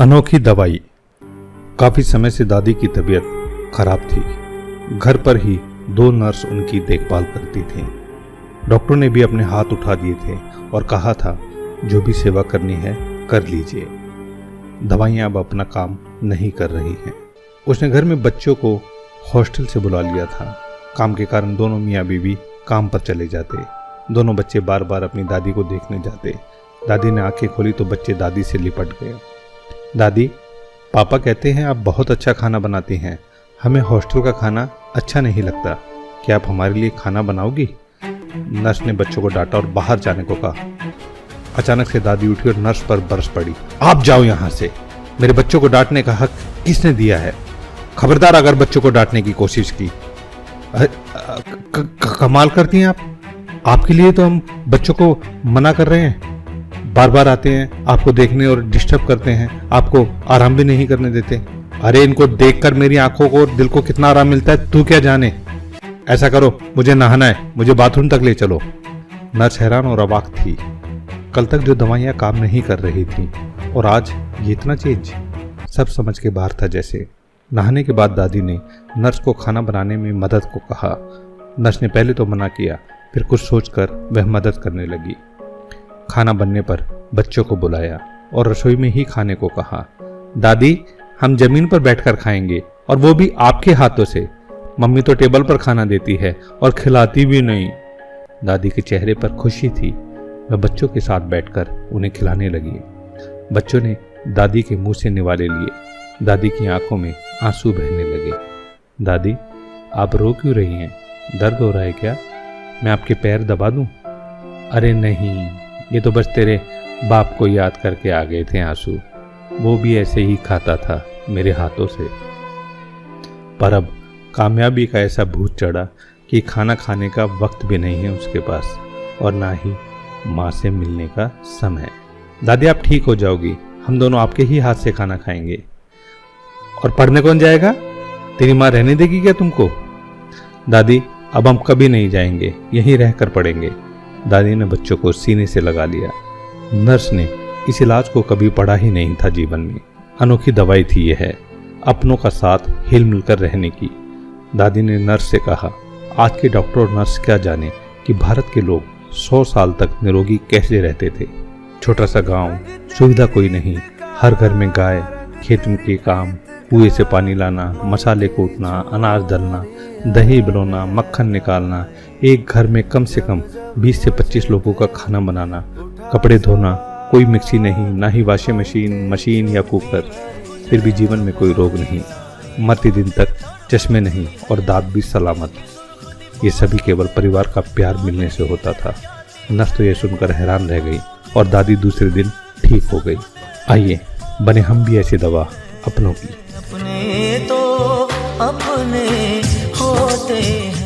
अनोखी दवाई। काफी समय से दादी की तबीयत खराब थी। घर पर ही 2 नर्स उनकी देखभाल करती थीं। डॉक्टर ने भी अपने हाथ उठा दिए थे और कहा था जो भी सेवा करनी है कर लीजिए। दवाइयाँ अब अपना काम नहीं कर रही हैं। उसने घर में बच्चों को हॉस्टल से बुला लिया था। काम के कारण दोनों मियाँ बीवी काम पर चले जाते। दोनों बच्चे बार बार अपनी दादी को देखने जाते। दादी ने आंखें खोली तो बच्चे दादी से लिपट गए। दादी, पापा कहते हैं आप बहुत अच्छा खाना बनाती हैं। हमें हॉस्टल का खाना अच्छा नहीं लगता। क्या आप हमारे लिए खाना बनाओगी? नर्स ने बच्चों को डांटा और बाहर जाने को कहा। अचानक से दादी उठी और नर्स पर बरस पड़ी। आप जाओ यहाँ से। मेरे बच्चों को डांटने का हक किसने दिया है? खबरदार अगर बच्चों को डांटने की कोशिश की। कमाल करती हैं आप। आपके लिए तो हम बच्चों को मना कर रहे हैं। बार बार आते हैं आपको देखने और डिस्टर्ब करते हैं। आपको आराम भी नहीं करने देते। अरे इनको देखकर मेरी आंखों को और दिल को कितना आराम मिलता है तू क्या जाने। ऐसा करो, मुझे नहाना है, मुझे बाथरूम तक ले चलो। नर्स हैरान और अवाक थी। कल तक जो दवाइयाँ काम नहीं कर रही थी और आज ये इतना चेंज। सब समझ के बाहर था जैसे। नहाने के बाद दादी ने नर्स को खाना बनाने में मदद को कहा। नर्स ने पहले तो मना किया, फिर कुछ सोचकर वह मदद करने लगी। खाना बनने पर बच्चों को बुलाया और रसोई में ही खाने को कहा। दादी, हम जमीन पर बैठकर खाएंगे और वो भी आपके हाथों से। मम्मी तो टेबल पर खाना देती है और खिलाती भी नहीं। दादी के चेहरे पर खुशी थी। वह बच्चों के साथ बैठकर उन्हें खिलाने लगी। बच्चों ने दादी के मुंह से निवाले लिए। दादी की आंखों में आंसू बहने लगे। दादी, आप रो क्यों रही हैं? दर्द हो रहा है क्या? मैं आपके पैर दबा दूं? अरे नहीं, ये तो बस तेरे बाप को याद करके आ गए थे आंसू। वो भी ऐसे ही खाता था मेरे हाथों से। पर अब कामयाबी का ऐसा भूत चढ़ा कि खाना खाने का वक्त भी नहीं है उसके पास और ना ही माँ से मिलने का समय। दादी, आप ठीक हो जाओगी। हम दोनों आपके ही हाथ से खाना खाएंगे। और पढ़ने कौन जाएगा? तेरी माँ रहने देगी क्या तुमको? दादी, अब हम कभी नहीं जाएंगे, यहीं रहकर पढ़ेंगे। दादी ने बच्चों को सीने से लगा लिया। नर्स ने इस इलाज को कभी पढ़ा ही नहीं था जीवन में। अनोखी दवाई थी यह, अपनों का साथ हिल मिलकर रहने की। दादी ने नर्स से कहा, आज के डॉक्टर और नर्स क्या जाने कि भारत के लोग 100 साल तक निरोगी कैसे रहते थे। छोटा सा गांव, सुविधा कोई नहीं, हर घर में गाय, खेत में के काम, कुएं से पानी लाना, मसाले कूटना, अनाज दलना, दही बिलोना, मक्खन निकालना, एक घर में कम से कम 20 से 25 लोगों का खाना बनाना, कपड़े धोना, कोई मिक्सी नहीं, ना ही वॉशिंग मशीन या कुकर। फिर भी जीवन में कोई रोग नहीं, मरते दिन तक चश्मे नहीं और दांत भी सलामत। ये सभी केवल परिवार का प्यार मिलने से होता था। नर्स तो ये सुनकर हैरान रह गई और दादी दूसरे दिन ठीक हो गई। आइए बने हम भी ऐसी दवा अपनों की। अपने तो अपने होते हैं।